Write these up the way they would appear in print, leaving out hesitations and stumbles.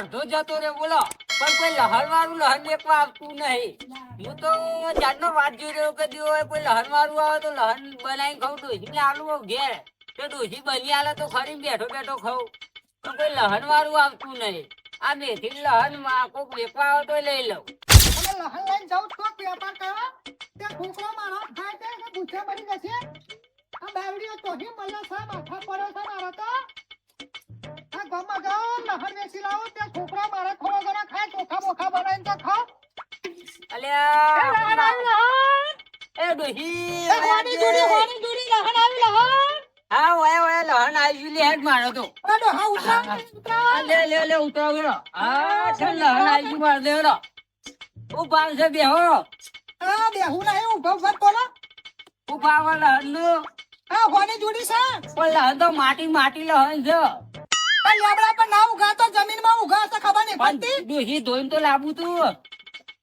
અડધો જતો રે બોલો પણ કોઈ લહણ વાળું લહણ એકવા આવતું નહીં. હું તો જાતનો વાત જોઈ રહ્યો કે દીવો કોઈ લહણ વાળું આવે તો લહણ બનાવી ખાઉં. ડોશીને આલુ ઘેર તો ડોશી બની આલે તો ખરી બેઠો બેઠો ખાઉં. પણ કોઈ લહણ વાળું આવતું નહીં. આ મેથી લહણ કોક વેકવા આવે તો લઈ લઉં. અને લહણ લઈને જાઉં તો વેપાર કરવા ત્યાં છોકરો મારો ખાય છે કે ભૂખ્યા મરી જશે. આ બાવડીઓ તો હી મળે છે માથા પડે છે મારા તો. આ ગામમાં જાઓ લહણ વેચી લાવો ત્યાં છોકરા મારા થોડા ઘણા ખાય ચોખા બોખા બનાવીને તો ખાઓ. અલ્યા લહણ આવ્યું એ ડોશી લહણ હોની જોડી લહણ આવ્યું લહણ. હા ઓય લહણ આવી લે હેડ મારો તો. અરે હા ઉતરાવ લે ઉતરાવ હેડો. હા છે લહણ આવી માર દે હેડો. ઉભા છે બેહો. હા બેહું નહીં ઉભા ઉભા બોલો. ઉભા આવે લહણ નું. હા હોની જોડી છે પણ લહણ તો માટી લહણ છે. પણ લેબડા પર ના ઉગાતો જમીનમાં ઉગાતો ખબર નહીં પડતી. પણ ડોશી ધોઈને તો લાવું તું.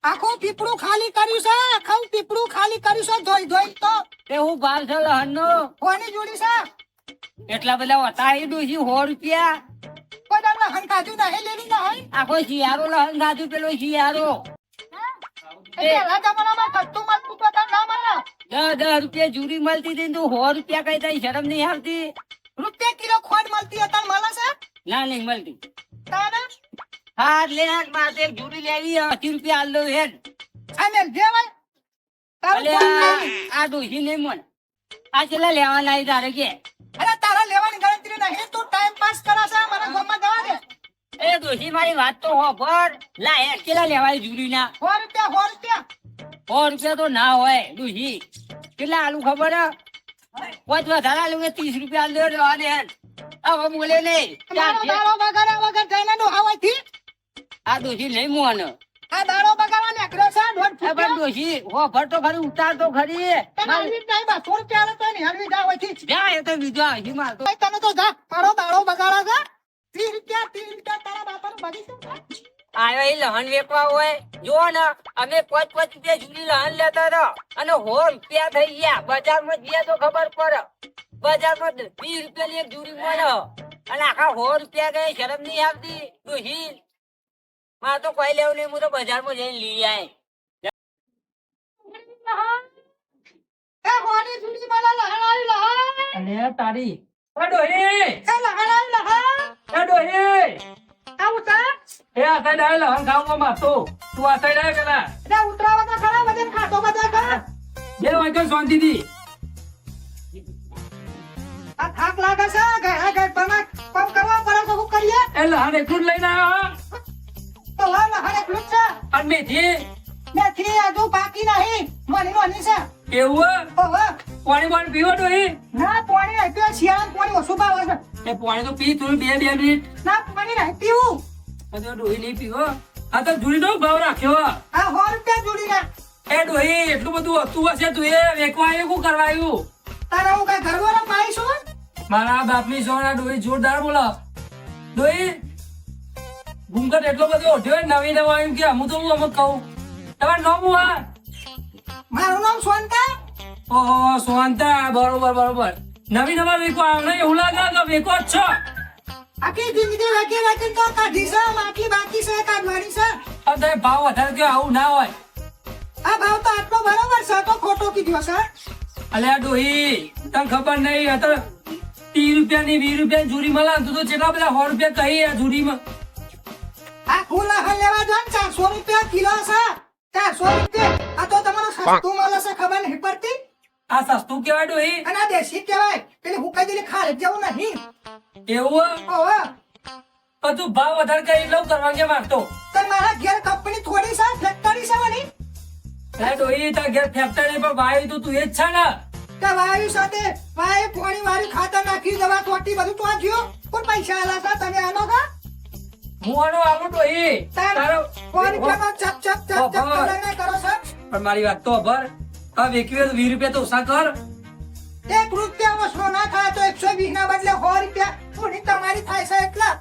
આખું પીપળું ખાલી કર્યું છે આખું પીપળું ખાલી કર્યું છે ધોઈ ધોઈ તો. તે હું ભાવ છે લહણ નો. હોની જોડી છે એટલા બધા હતા એ ડોશી 100 રૂપિયા. કોઈ તમને લહણ ખાધું નહીં લેલું નહીં. આખો શિયાળો લહણ ખાધું પેલો શિયાળો. પેલા જમાનામાં સસ્તું મળતું તો તને ના મળે. 10 રૂપિયા જુરી મળતી હતી ને તું 100 રૂપિયા કઈ તઈ શરમ નહીં આવતી. રૂપિયા કિલો ખોટ મળતી હતા મળે છે ના નહીં મળતી. તારે હા લે મારે એક જુરી લેવી 80 રૂપિયા આલ દો હેડ. અને જેવાય તારું અલે કોણ નહીં. આ ડોશી નહીં મન. આ છેલ્લા લેવાના આવી તારે કે. અરે તારા લેવાની ગણતરી નહીં તું ટાઈમ પાસ કરે છે મારા ગામમાં જવા દે. એ ડોશી મારી વાત તો હોભળ. લા હેડ કેટલા લેવાય જુરી ના. 100 રૂપિયા 100 રૂપિયા તો ના હોય ડોશી. કેટલા આલુ ખબર હે? 5 વધારે આલુ 30 રૂપિયા આલ દો રહેવા દે હેડ. હવે બોલે નહીં. મારો દાડો બગાડ્યા વગર જઈને નો હવાથી આ ડોશી નહીં મોન. આ દાડો બગાડવા નીકળ્યો છે દોઢ પણ ફૂટ ડોશી હોભળ તો ખરી ઉતાર તો ખરી. તને હરવી જ નહીં 200 રૂપિયા આલે તો નહીં હરવી જા હોયથી. જા એ તો બીજો આવી મારતો. ભાઈ તને તો જા મારો દાડો બગાડા છે 30 રૂપિયા તારા બાપાનું બગીચું છે. આયો એ લહણ વેચવા હોય જો ને અમે 5 રૂપિયા જુદી લહણ લેતા હતા અને 100 રૂપિયા થઈ ગયા. બજારમાં જઈએ તો ખબર પડે. બજારમાં 20 રૂપિયાની એક જુરી મળે અને આખા 100 રૂપિયા ગઈ. શરમ નહીં આવતી ડોશી? મારે તો કોઈ લેવું નહીં. હું તો બજારમાં જઈને લઈ આય. એ હોની જુડી મને લહણ આવી લહણ. અલે તારી એ ડોહી એ લહણ આવી લહણ. એ ડોહી આ ઉતાર એ આ સાઈડ આય લહણ ખાવા મારતો. તું આ સાઈડ આય પેલા એટલે ઉતરાવા તો ખરા વજન ખાતો બધા ખરા. બે વાગ્યા શાંતિથી. આ થાક લાગે છે ગયા ગયા પગ કરવા પડે તો શું કરીએ. એ લહણ એટલું જ લઈને આવ્યો તો લહણ એટલું જ છે. અને મેથી મેથી હજુ બાકી નહીં મોની છે. એવું ઓહો પાણી પીવો ડોહી. ના પાણી નહીં પીવું શિયાળામાં પાણી ઓછું ભાવે છે. એ પાણી તો પી થોડું 2 મિનિટ. ના પાણી નહીં પીવું. તો ડોહી નહીં પીવો. આ તો જુડી નો ભાવ રાખ્યો. આ 100 રૂપિયા જોડી ના એ ડોહી એટલું બધું હતું હશે તું એ વેચવા આવ્યું શું કરવા આવ્યું? તારા હું કઈ ઘરવાળા પાઈશું. મારા બાપની સોના ડોહી જોરદાર બોલો. ડોહી ઘૂંઘટ એટલો બધો ઓઢ્યો નવી નવા એમ કે હું તો હું અમુક કહું તમારું નામ હું આ? મારું નામ સોનકા. ઓહો સોનતા બરોબર નવી નવા વેકો આવડે એવું લાગે કે વેકો જ છો. આખી જિંદગી વેકી તો કાઢી છે બાકી બાકી છે કાઢવાની છે. હવે તમે ભાવ વધારે કયો આવું ના હોય. આ ભાવ તો આટલો બરોબર છે તો ખોટો કીધો છે. અલ્યા ડોહી તને ખબર નહીં આ તો 30 રૂપિયાની 20 રૂપિયાની જુરી મળે તું તો કેટલા બધા 100 રૂપિયા કહી આ જુરીમાં. આ ફૂલા હલ લેવા જો 400 રૂપિયા કિલો છે. 400 રૂપિયા આ તો તમારો સસ્તું મળે છે ખબર નહીં પડતી. આ સસ્તું કેવાય ડોહી? અને આ દેશી કહેવાય પેલી હુકાઈ દેલી ખાલી જેવું નહીં. એવું ઓહો તું ભાવ વધારે કઈ લઉં કરવા કે મારતો. તો મારા ઘેર કંપની થોડી છે ફેક્ટરી છે વળી. અરે ડોહી તાર ઘેર ફેક્ટરી પર વાયુ તો તું એ જ છે ને. કે વાયુ સાથે વાયુ પાણી વાળી ખાતર નાખી દવા તોટી બધું તો આ જ્યો કોણ પૈસા આલા છે તમે આનો કા હું આનો આવું ડોહી તારો ફોન કેમાં ચપ કરીને કરો છો. પણ મારી વાત તો ભર આ વેકવે તો 20 રૂપિયા તો ઓછા કર. 1 રૂપિયા ઓછો ના થાય તો 120 ના બદલે 100 રૂપિયા થોડી તમારી થાય છે એટલા.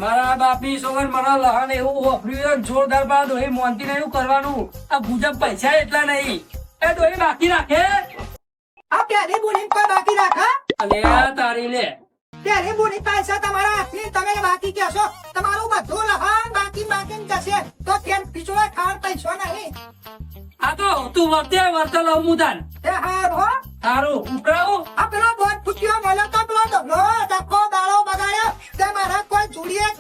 મારા બાપની સોગન મને લહણ એવું વાપર્યું જોરદાર પા ડોહી મોનતી ને એવું કરવાનું. આ ગુજબ પૈસા એટલા નહીં. એ ડોહી બાકી રાખે આ પ્યારી બોલીને કોઈ બાકી રાખા. અલે તારી લે પેલી બુની પાસે તમારા હાથની તમે બાકી કહેશો તમારું બધું લહાણ બાકી બાકી જશે તો કેમ પીછોડા ખાણ પૈસો નહીં આ તો તું વર્તે લઉં મુદાન એ હાર હો સારું ઉપરાવું આ પેલો બોટ ફૂટ્યો મળ્યો તો પેલો ડબલો ધક્કો દાડો બગાડ્યો તે મારા કોઈ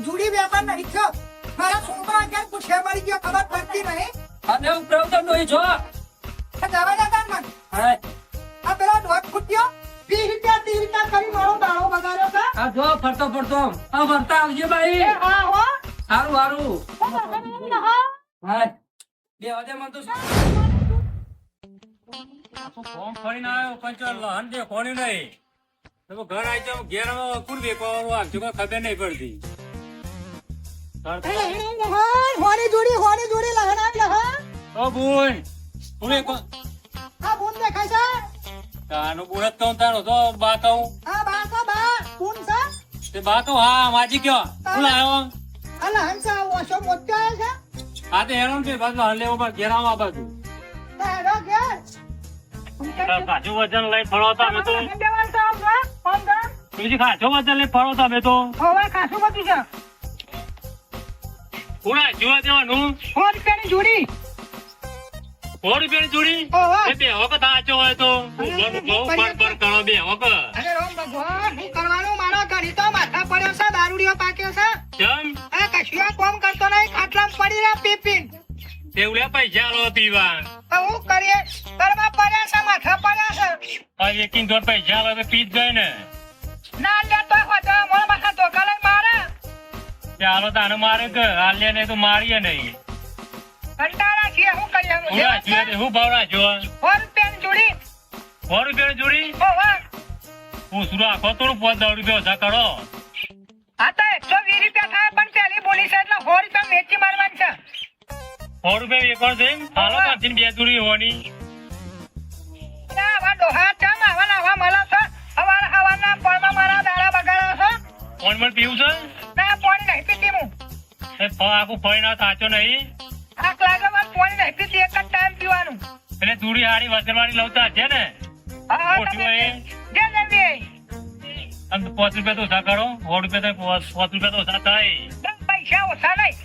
જુડી વેપાર નહીં થયો મારા છોકરા ક્યાં પૂછે મળી ગયો ખબર પડતી નહીં અને ઉપરાવ તો નહીં જો જવા જતા મન હા આ પેલો બોટ ફૂટ્યો 20 રૂપિયા કરી મારો દાડો બગાડ્યો છે આ જો ફરતો આ વર્તા આવજે ભાઈ એ હા હો સારું સારું હા હા બે વાગે મન તો ફોન ફરીને આવ્યો પંચર લહન દે કોણી નહીં તો ઘર આવી જાવ ઘેર કુર વેકવાનું આપજો કોઈ ખબર નહીં પડતી હોની જોડી લહણ આવી લહણ ઓ બુન તું એક આ બૂન દેખાય છે તાનું બુરત કહું તારો તો બા કહું આ બા કા બા બૂન છે તે બા કહું હા માજી કયો હું લાવ્યો આ લહણ છે ઓછો મોટો છે આ તો હેરાન છે બાજુ હલે ઉપર ઘેર આવા બાજુ તારો ઘેર ખાચું વજન લઈ ફરો તો અમે તો દેવાલ છે પંદર બીજી ખાચું વજન લઈ ફરો તો અમે તો હવે ખાસું બધું છે પૂરા જોવા દેવાનું 100 રૂપિયાની જોડી 100 રૂપિયાની જોડી ઓહો એ બે વખત આચો હોય તો બહુ પર કરો બે વખત અરે રામ ભગવાન હું કરવાનું મારો ઘડી તો માથા પડ્યો છે દારૂડિયો પાક્યો છે કેમ આ કશું કોમ કરતો નહીં ખાટલામાં પડી રહ્યા પીપીન તેવડે પૈસા લો પીવા તો હું કરીએ કરવા પડ્યા છે માથા પડ્યા છે આ એકી દોઢ પૈસા લો તો પી જ ગઈ ને ના લેતો હોતો મોર માથા ધોકા લઈ મારે ચાલો તાને મારે કે હાલે ને તો મારીએ નહીં કંટાળા છીએ હું કરીએ પૂરા જીવે હું ભાવ રાખ્યો 100 રૂપિયાની જોડી 100 રૂપિયાની જોડી ઓહો હું શું રાખો તો 10 રૂપિયા ઓછા કરો આ તો 120 રૂપિયા થાય પણ પેલી બોલી છે એટલે 100 રૂપિયા મેચી મારવાની છે 100 રૂપિયા એક વાર દે હાલો કાઢીને બે જોડી હોવાની ના વા ડોહા ચમ આવા મળો છો હવાના પડમાં મારા દાડા બગાડો છો કોણ પણ પીવું છે ના પાણી નહીં પીતી હું એ આખું ફઈ ના સાચો નહીં આખ લાગે મને પાણી નહીં પીતી એક જ ટાઈમ પીવાનું એટલે દૂરી હારી વજનવાળી લવતા છે ને હા મોટી તમે હોય જે લેવી આમ તો 5 રૂપિયા તો ઓછા કરો 100 રૂપિયા તો 5 રૂપિયા તો ઓછા થાય 10 પૈસા ઓછા નહીં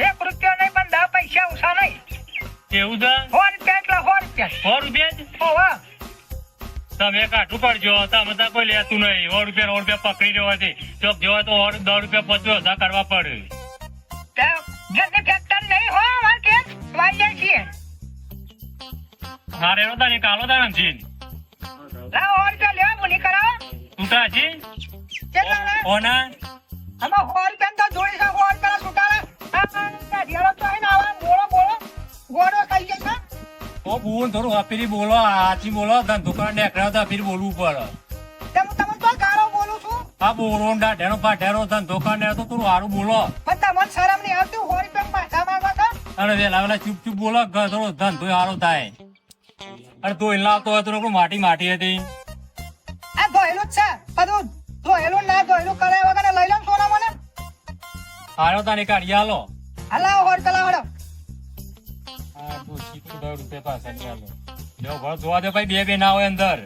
1 રૂપિયો નહીં પણ 10 પૈસા ઓછા નહીં એવું છે 100 રૂપિયા એટલે 100 રૂપિયા 100 રૂપિયા જ ઓહો તમે કાઢું પડજો તમે તો કોઈ લેતું નહીં 100 રૂપિયા પકડી જવાથી ચોક જવા તો 10 રૂપિયા 50 ઓછા કરવા પડે જલ્દી ફેક્ટર નહીં હો માર કે વાઈ જાય છીએ મારે એનો તાને કાલો દાણ છે લાવો 100 રૂપિયા લેવા બોલી કરાવો તૂટા છે કેટલા લે ઓના આમાં 100 રૂપિયા તો જોડી છે 100 રૂપિયા સુટાડે આ ઢેરો તો અહીં આવા બોલો ગોળો થઈ જશે ઓ બોલ થોડું હપીરી બોલો આથી બોલો દુકાન નેકળ્યા હતા ફીર બોલવું પડે તમે તો ગાળો બોલું છું આ બોરો ઢેરો પાઢેરો દુકાન ને તો થોડું સારું બોલો પણ તમને શરમ નહીં આવતી 100 રૂપિયા પાછા માંગો છો અને વેલા ચૂપ બોલો થોડો ધંધો સારો થાય અને તો લાવતો હોય તો માટી હતી આ ધોયેલું જ છે બધું ધોયેલું ના ધોયેલું કરાય વગર લઈ લો ને સોના મને હારો તાને કાઢી આલો હલાવો 100 રૂપિયા લાવો હા તો 10 રૂપિયા પાછા ની આલો લ્યો ઘર જોવા દે ભાઈ બે ના હોય અંદર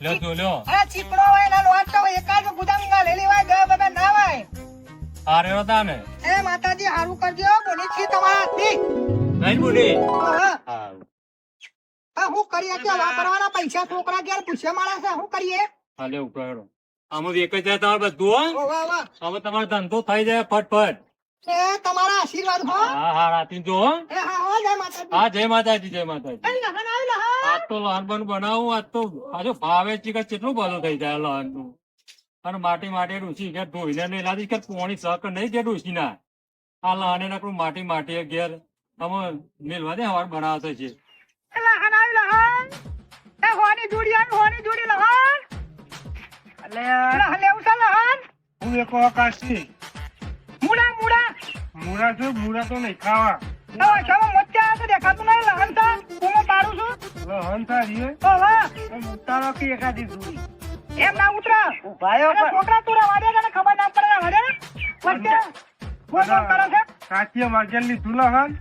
લ્યો તો લ્યો અરે ચીકણો હોય ના લોટ તો એકાદ ગુદામ ના લઈ લેવાય ગયો બાબા ના વાય હારે તાને એ માતાજી હારું કરજો બોલી છી તમારા હાથની નહીં બોલી હા હા હું કરીએ કે વાપરવાના પૈસા છોકરા ઘેર પૂછે માણસ હું કરીએ હાલે ઉપરાડો આમાં એક જ જાય તમારે બધું ઓ વાહ વાહ હવે તમારો ધંધો થઈ જાય ફટફટ એ તમારા આશીર્વાદ હો હા રાતી જો એ હા હો જય માતાજી હા જય માતાજી એ લહન આવી લહન આજ તો લહન બન બનાવું આજ તો પાછો ભાવે છે કે કેટલું ભલું થઈ જાય લહન નું અને માટી ડૂસી ઘેર ધોઈને નહીં લાદી કે પોણી સક નહીં કે ડૂસી ના આ લહને નકરું માટી ઘેર અમે મેલવા દે હવાર બનાવતો છે લહન આવી લહન એ હોની જોડી લહન અલે લહન લેવું છે લહન હું એક કાશી મુડા મૂળા તો નહીં ખાવા મોત્યા તો દેખાતું નહીં લહન તો હું પાડું છું લહન થારી ઓહો ઉતારો કે એકાદી જોડી એમ ના ઉતરા ભાઈઓ અરે છોકરા તું રવા દે તને ખબર ના પડે વચ્ચે બોલ કરે છે કાચી માર્કેટ લીધું લહન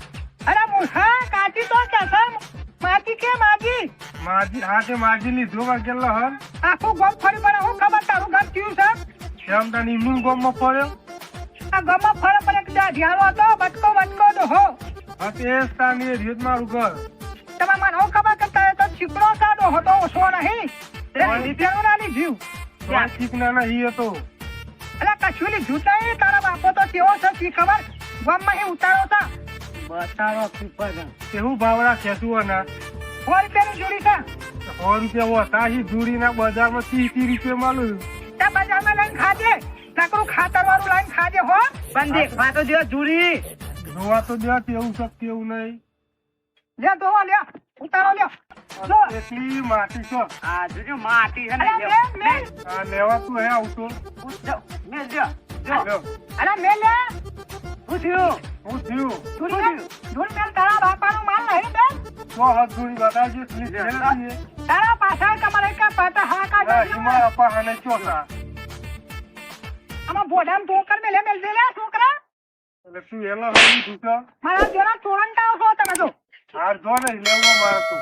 અરે મૂર્ખા કાચી તો કેસે માજી કે માજી માજી હા તે માજી લીધું માર્કેટ લહન આખું ગોળ ફરી પડે હું ખબર તારું ગામ કયું છે શ્યામ તાની ઈમનું ગામમાં પડ્યો આ ગામમાં ફરે પણ એક ઢાઢિયાળો હતો બટકો ડોહો હા તે જ તાની રીત મારું ઘર તમે મને હું ખબર કે તારે તો ચીકણો સાડો હતો ઓછો નહીં લીધેલું ના લીધું ચીકના નહીં હતો એટલે કશું લીધું નહીં તારા બાપો તો કેવો છે કી ખબર ગામમાં હી ઉતારો છે બતાવો પીપર કેવું ભાવ રાખે છું ના 100 રૂપિયાની જોડી છે 100 રૂપિયા હતા હી જોડીના બજારમાં 30 રૂપિયા મળ્યું તે બજારમાં લઈને ખાજે નકરું ખાતર વાળું લઈને ખાજે હો પણ દેખવા તો દે જુરી જોવા તો દે કેવું છે કેવું નહીં લે દોવા લે ઉતારો લે લો એટલી માટી છો આ જોજો માટી છે ને આ લેવા તું હે આવતો મેલ દે લ્યો. અરે મેલ લે હું થયું હું થયું ધૂળ મેલ તારા બાપાનું માલ નહીં બેન તો હાથ જોડી બતાવજે સ્લીપ લેલી તારા પાછળ તમારે કે પાટા હા હા કા હિમાર અપા હને ચોસા આમાં બોડામ ટોકર મેલે મેલ દે લે છોકરા એટલે તું એલા હોય દુકા મારા જોડા ચોરંટા છો તમે તો હાર જો ને લેવો મારે તું